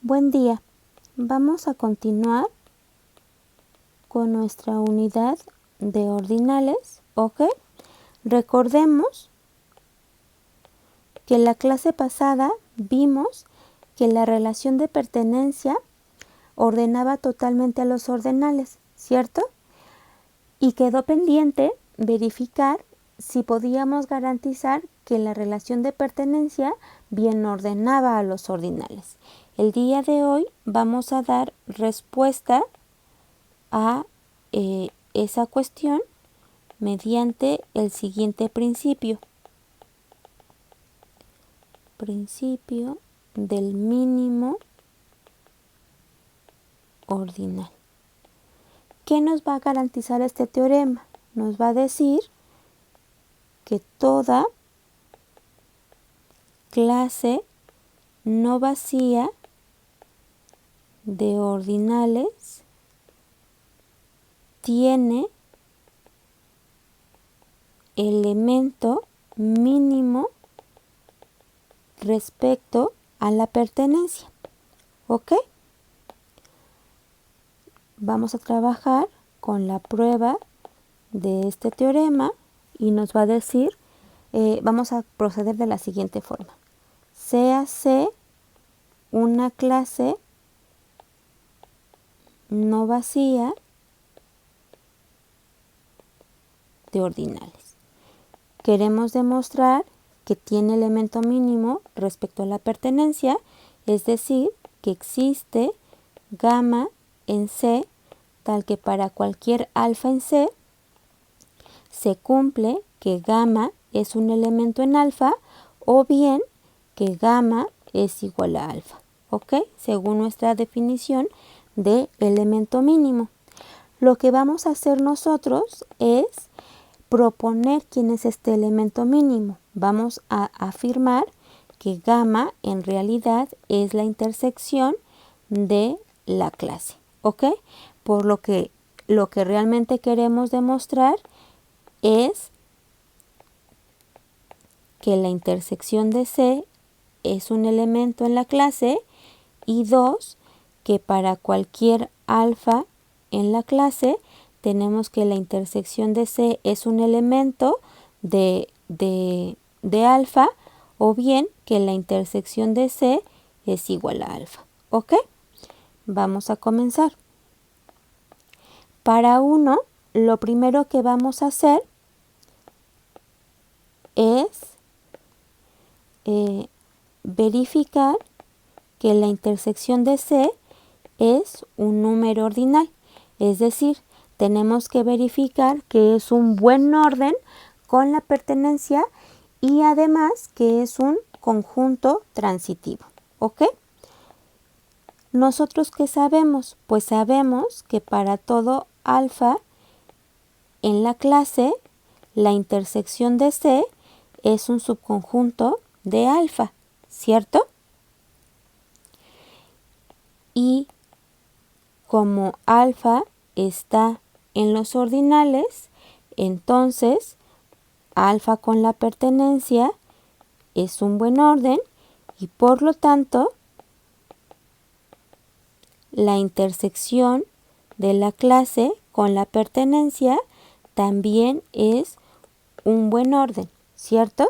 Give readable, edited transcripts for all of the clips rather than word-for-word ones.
Buen día. Vamos a continuar con nuestra unidad de ordinales, ¿ok? Recordemos que en la clase pasada vimos que la relación de pertenencia ordenaba totalmente a los ordinales, ¿cierto? Y quedó pendiente verificar si podíamos garantizar que la relación de pertenencia bien ordenaba a los ordinales. El día de hoy vamos a dar respuesta a esa cuestión mediante el siguiente principio. Principio del mínimo ordinal. ¿Qué nos va a garantizar este teorema? Nos va a decir que toda clase no vacía de ordinales tiene elemento mínimo respecto a la pertenencia. ¿Ok? Vamos a trabajar con la prueba de este teorema y nos va a decir, vamos a proceder de la siguiente forma. Sea C una clase no vacía de ordinales. Queremos demostrar que tiene elemento mínimo respecto a la pertenencia, es decir, que existe gamma en C tal que para cualquier alfa en C se cumple que gamma es un elemento en alfa o bien que gamma es igual a alfa, ¿ok? Según nuestra definición de elemento mínimo. Lo que vamos a hacer nosotros es proponer quién es este elemento mínimo. Vamos a afirmar que gamma en realidad es la intersección de la clase, ¿ok? Por lo que realmente queremos demostrar es que la intersección de C es un elemento en la clase y 2, que para cualquier alfa en la clase tenemos que la intersección de C es un elemento de alfa o bien que la intersección de C es igual a alfa. ¿Ok? Vamos a comenzar. Para 1, lo primero que vamos a hacer es verificar que la intersección de C es un número ordinal. Es decir, tenemos que verificar que es un buen orden con la pertenencia y además que es un conjunto transitivo. ¿Ok? ¿Nosotros qué sabemos? Pues sabemos que para todo alfa en la clase, la intersección de C es un subconjunto de alfa, ¿cierto? Y como alfa está en los ordinales, entonces alfa con la pertenencia es un buen orden y por lo tanto la intersección de la clase con la pertenencia también es un buen orden, ¿cierto?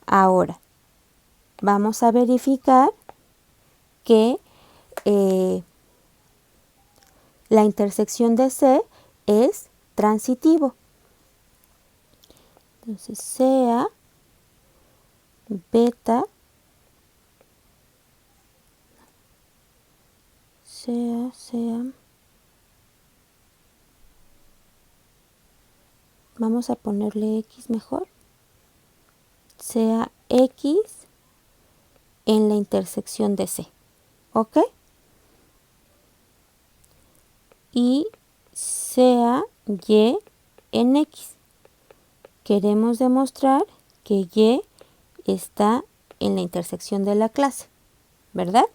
Ahora, vamos a verificar que la intersección de C es transitivo. Entonces, sea beta, vamos a ponerle X mejor, sea X en la intersección de C, ¿ok? Y sea Y en X. Queremos demostrar que Y está en la intersección de la clase, ¿verdad?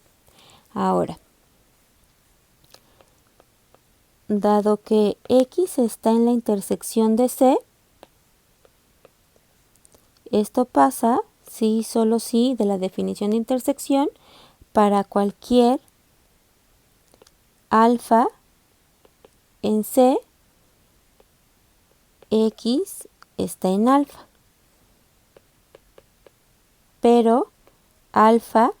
Ahora, dado que X está en la intersección de C, esto pasa si y solo si de la definición de intersección para cualquier alfa en C, X está en alfa. Pero alfa,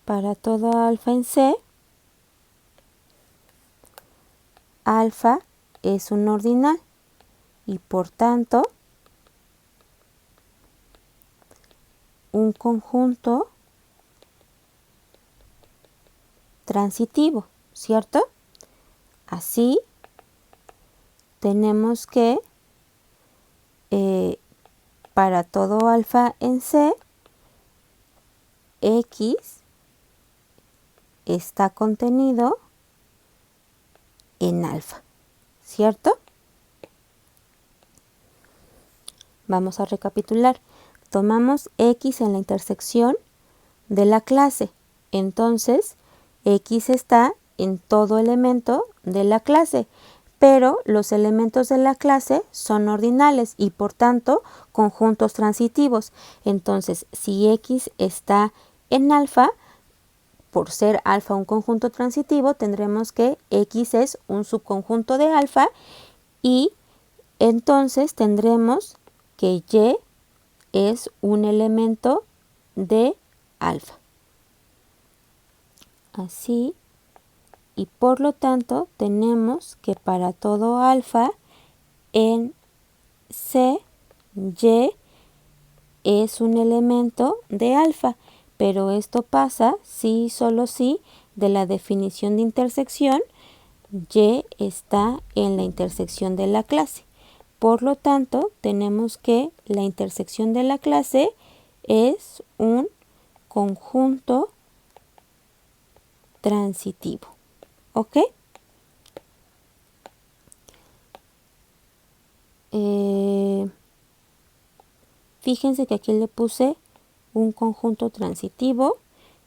para todo alfa en C, alfa es un ordinal y por tanto un conjunto transitivo, ¿cierto? Así tenemos que para todo alfa en C, X está contenido en alfa, ¿cierto? Vamos a recapitular. Tomamos X en la intersección de la clase. Entonces, X está en todo elemento de la clase, pero los elementos de la clase son ordinales y por tanto conjuntos transitivos. Entonces, si X está en alfa, por ser alfa un conjunto transitivo, tendremos que X es un subconjunto de alfa y entonces tendremos que Y es un elemento de alfa. Así, y por lo tanto tenemos que para todo alfa en C, Y es un elemento de alfa, pero esto pasa si y solo si de la definición de intersección Y está en la intersección de la clase. Por lo tanto, tenemos que la intersección de la clase es un conjunto transitivo. ¿Ok? Fíjense que aquí le puse un conjunto transitivo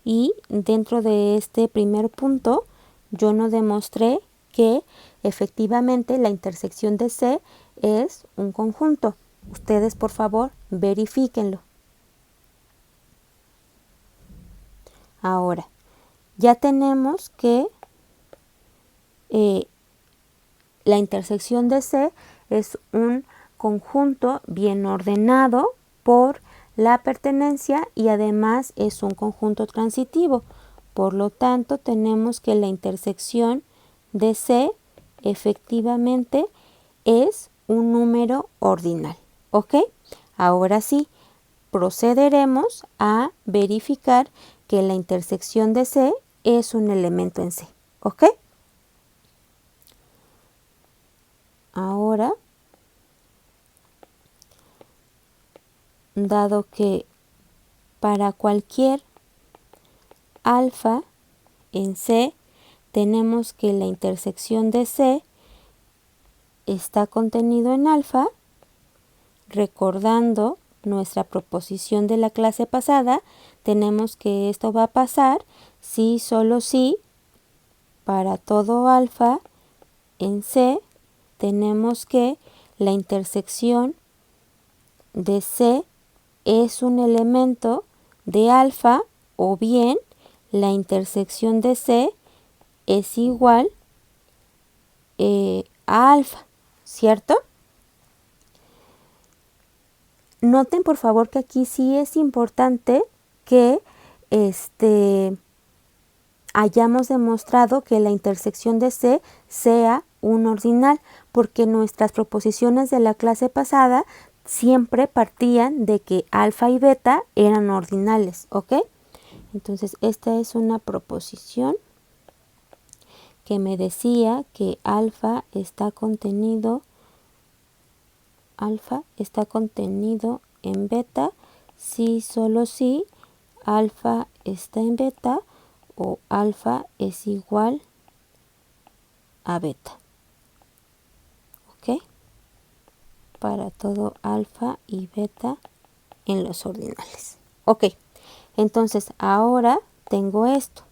y dentro de este primer punto yo no demostré que efectivamente la intersección de C es un conjunto. Ustedes por favor verifíquenlo. Ahora, ya tenemos que la intersección de C es un conjunto bien ordenado por la pertenencia y además es un conjunto transitivo. Por lo tanto, tenemos que la intersección de C efectivamente es un número ordinal. ¿Ok? Ahora sí, procederemos a verificar que la intersección de C es un elemento en C. ¿Ok? Ahora, dado que para cualquier alfa en C tenemos que la intersección de C está contenido en alfa, recordando nuestra proposición de la clase pasada, tenemos que esto va a pasar si solo si para todo alfa en C tenemos que la intersección de C es un elemento de alfa o bien la intersección de C es igual a alfa, ¿cierto? Noten por favor que aquí sí es importante que hayamos demostrado que la intersección de C sea un ordinal, porque nuestras proposiciones de la clase pasada siempre partían de que alfa y beta eran ordinales, ¿ok? Entonces esta es una proposición que me decía que alfa está contenido en beta si solo si alfa está en beta o alfa es igual a beta. ¿Ok? Para todo alfa y beta en los ordinales. Ok, entonces ahora tengo esto.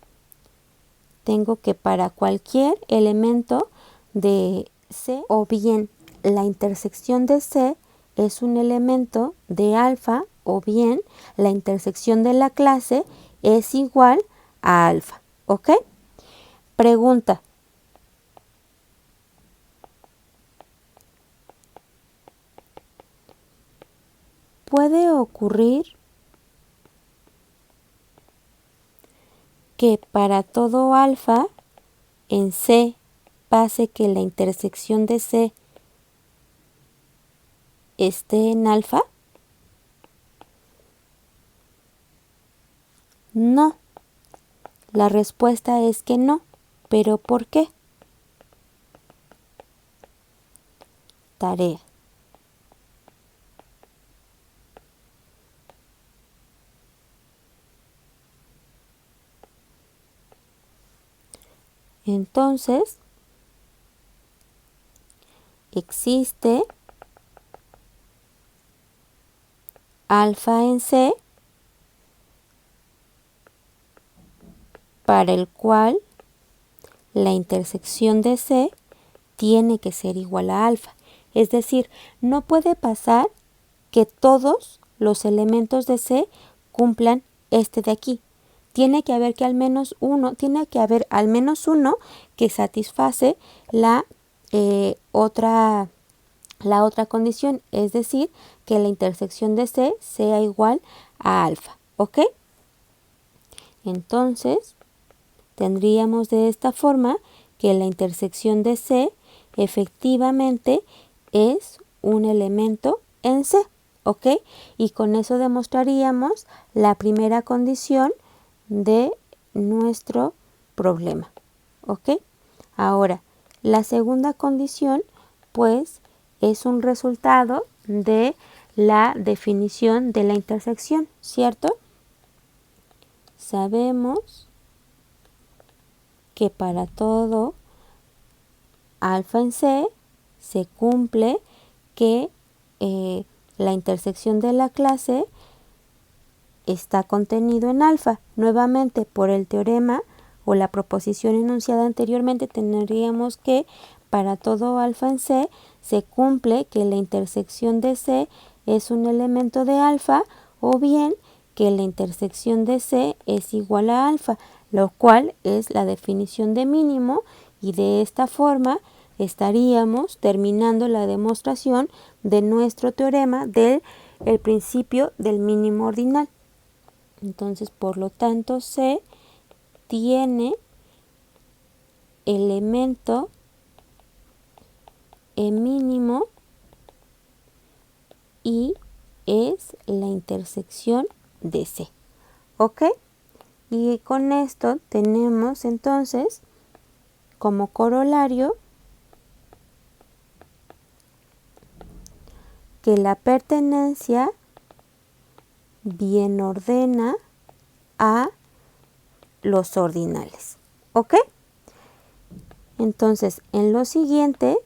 Tengo que para cualquier elemento de C o bien la intersección de C es un elemento de alfa o bien la intersección de la clase es igual a alfa, ¿ok? Pregunta. ¿Puede ocurrir que para todo alfa en C pase que la intersección de C esté en alfa? No. La respuesta es que no. ¿Pero por qué? Tarea. Entonces, existe alfa en C para el cual la intersección de C tiene que ser igual a alfa. Es decir, no puede pasar que todos los elementos de C cumplan este de aquí. Tiene que haber al menos uno que satisface la otra condición, es decir, que la intersección de C sea igual a alfa, ¿ok? Entonces, tendríamos de esta forma que la intersección de C efectivamente es un elemento en C, ¿ok? Y con eso demostraríamos la primera condición de nuestro problema, ¿ok? Ahora, la segunda condición, pues, es un resultado de la definición de la intersección, ¿cierto? Sabemos que para todo alfa en C se cumple que la intersección de la clase está contenido en alfa. Nuevamente, por el teorema o la proposición enunciada anteriormente, tendríamos que para todo alfa en C se cumple que la intersección de C es un elemento de alfa, o bien que la intersección de C es igual a alfa, lo cual es la definición de mínimo, y de esta forma estaríamos terminando la demostración de nuestro teorema del principio del mínimo ordinal. Entonces, por lo tanto, C tiene elemento mínimo y es la intersección de C, ¿ok? Y con esto tenemos entonces como corolario que la pertenencia bien ordena a los ordinales, ¿ok? Entonces, en lo siguiente,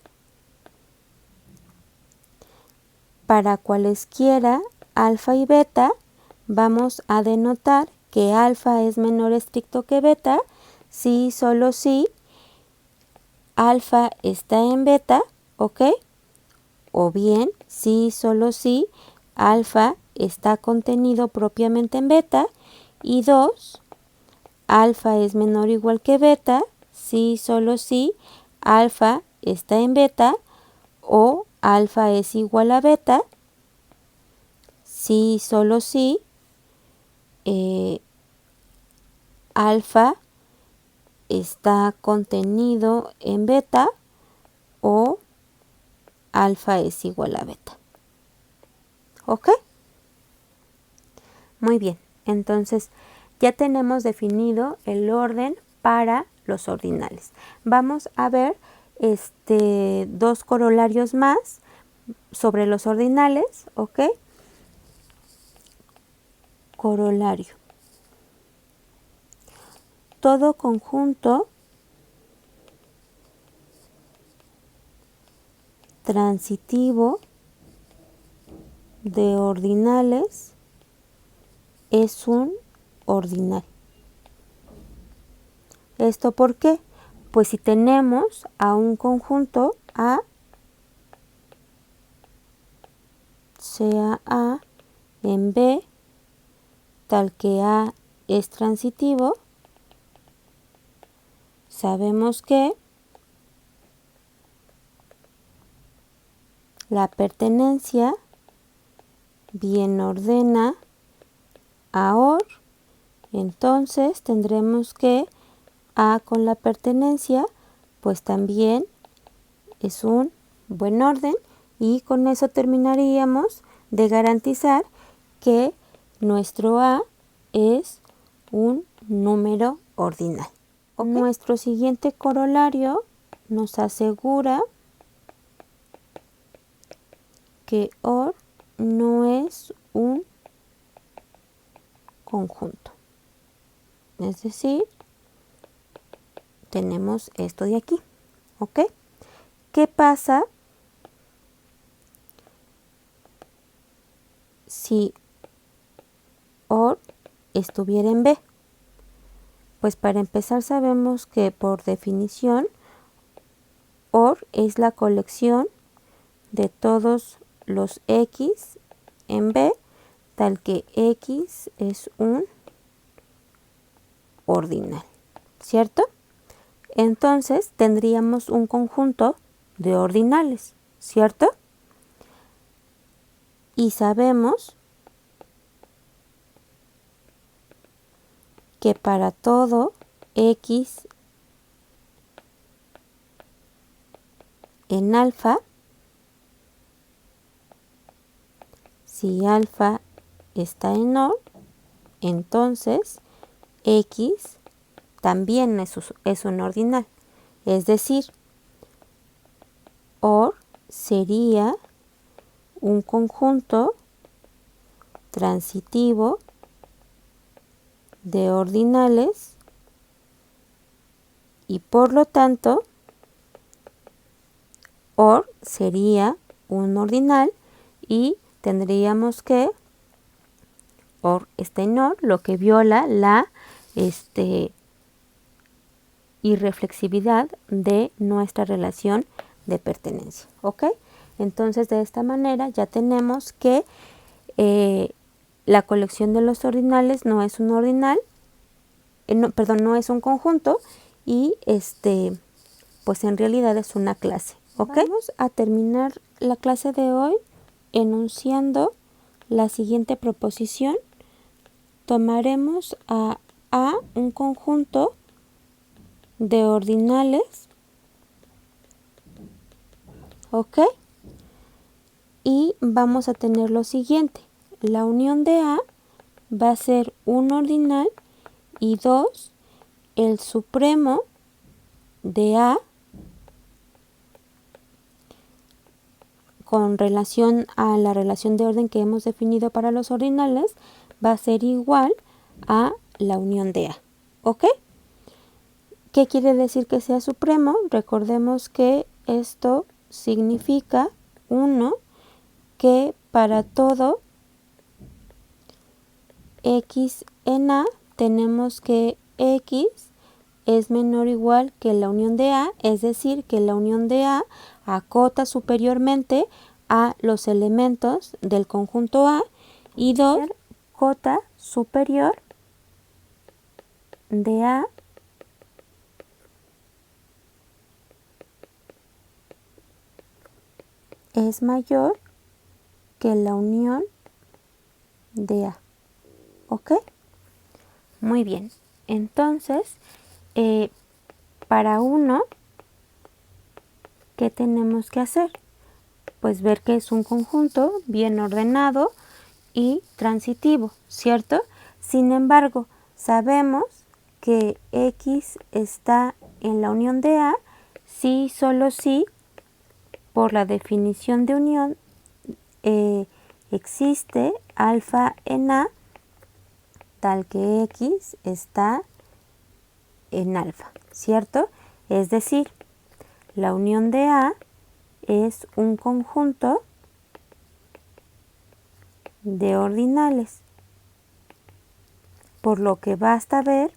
para cualesquiera alfa y beta, vamos a denotar que alfa es menor estricto que beta si solo si alfa está en beta, ¿ok? O bien si solo si alfa está contenido propiamente en beta, y 2, alfa es menor o igual que beta si solo si alfa está en beta, o alfa es igual a beta si solo si alfa está contenido en beta, o alfa es igual a beta, ¿ok? Muy bien, entonces ya tenemos definido el orden para los ordinales. Vamos a ver dos corolarios más sobre los ordinales, ¿ok? Corolario. Todo conjunto transitivo de ordinales es un ordinal. ¿Esto por qué? Pues si tenemos a un conjunto A, sea A en B tal que A es transitivo, sabemos que la pertenencia bien ordena a OR, entonces tendremos que A con la pertenencia pues también es un buen orden, y con eso terminaríamos de garantizar que nuestro A es un número ordinal. ¿Okay? Nuestro siguiente corolario nos asegura que OR no es un conjunto. Es decir, tenemos esto de aquí. ¿Ok? ¿Qué pasa si OR estuviera en B? Pues para empezar sabemos que por definición OR es la colección de todos los X en B, tal que X es un ordinal, ¿cierto? Entonces tendríamos un conjunto de ordinales, ¿cierto? Y sabemos que para todo X en alfa, si alfa está en OR, entonces X también es un ordinal. Es decir, OR sería un conjunto transitivo de ordinales y por lo tanto OR sería un ordinal y tendríamos que OR está en OR, lo que viola la irreflexividad de nuestra relación de pertenencia. ¿Ok? Entonces de esta manera ya tenemos que la colección de los ordinales no es un ordinal, no es un conjunto y pues en realidad es una clase. ¿Ok? Vamos a terminar la clase de hoy enunciando la siguiente proposición. Tomaremos a un conjunto de ordinales, ¿ok? Y vamos a tener lo siguiente. La unión de A va a ser un ordinal y 2, el supremo de A con relación a la relación de orden que hemos definido para los ordinales va a ser igual a la unión de A, ¿ok? ¿Qué quiere decir que sea supremo? Recordemos que esto significa, 1, que para todo X en A tenemos que X es menor o igual que la unión de A, es decir, que la unión de A acota superiormente a los elementos del conjunto A, y 2, cota superior de A es mayor que la unión de A. ¿Ok? Muy bien. Entonces, para 1, ¿qué tenemos que hacer? Pues ver que es un conjunto bien ordenado y transitivo, ¿cierto? Sin embargo, sabemos que X está en la unión de A si y solo si, por la definición de unión, existe alfa en A tal que X está en alfa, ¿cierto? Es decir, la unión de A es un conjunto de ordinales, por lo que basta ver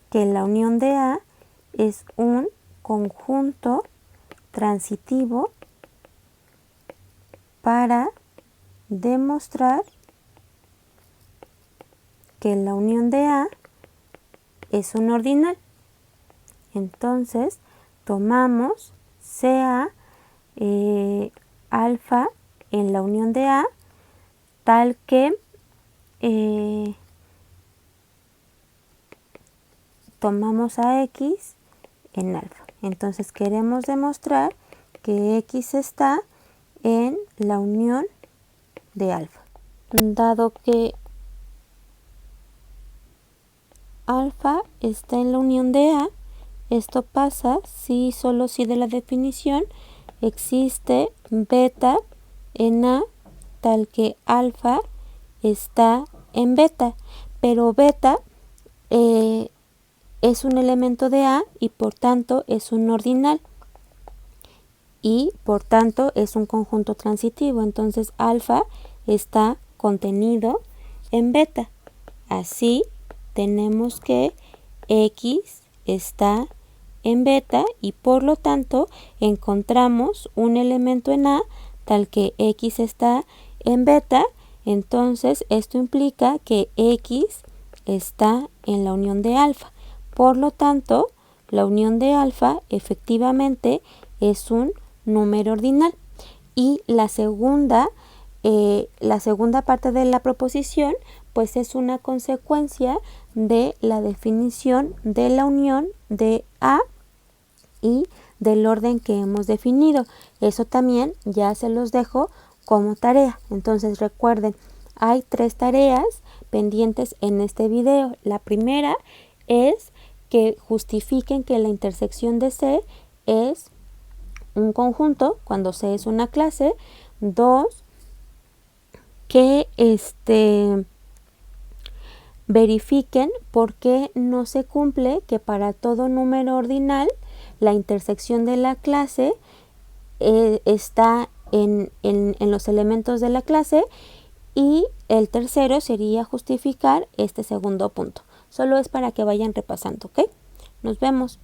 que la unión de A es un conjunto transitivo para demostrar que la unión de A es un ordinal. Entonces, tomamos CA alfa en la unión de A tal que tomamos a X en alfa. Entonces, queremos demostrar que X está en la unión de alfa. Dado que alfa está en la unión de A, esto pasa si solo si de la definición existe beta en A tal que alfa está en beta, pero beta es un elemento de A y por tanto es un ordinal y por tanto es un conjunto transitivo. Entonces alfa está contenido en beta. Así tenemos que X está en beta y por lo tanto encontramos un elemento en A tal que X está en beta. Entonces esto implica que X está en la unión de alfa. Por lo tanto, la unión de alfa efectivamente es un número ordinal. Y la segunda parte de la proposición pues es una consecuencia de la definición de la unión de A y del orden que hemos definido. Eso también ya se los dejo como tarea. Entonces recuerden, hay 3 tareas pendientes en este video. La primera es que justifiquen que la intersección de C es un conjunto cuando C es una clase. 2, que verifiquen por qué no se cumple que para todo número ordinal la intersección de la clase está en los elementos de la clase. Y el tercero sería justificar este segundo punto. Solo es para que vayan repasando, ¿ok? Nos vemos.